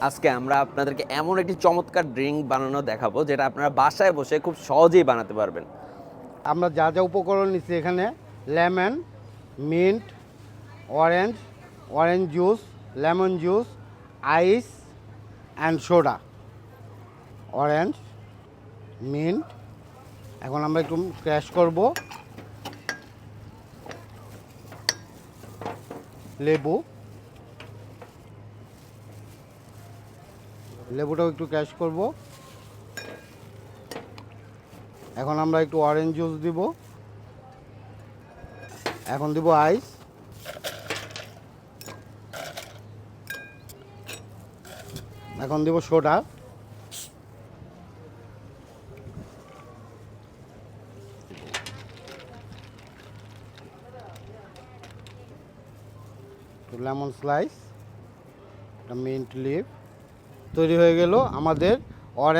আজকে আমরা আপনাদেরকে এমন একটি চমৎকার ড্রিঙ্ক বানানো দেখাবো যেটা আপনারা বাসায় বসে খুব সহজেই বানাতে পারবেন। আমরা যা যা উপকরণ নিচ্ছি এখানে lemon, mint, orange, orange juice, lemon juice, ice and soda. Orange, mint, এখন আমরা একটু ক্র্যাশ করব, লেবু, লেবুটাও একটু ক্র্যাশ করব। এখন আমরা একটু অরেঞ্জ জুস দিব, এখন দিব আইস, এখন দিব soda, lemon slice, mint leaf. তৈরি হয়ে গেল আমাদের অরেঞ্জ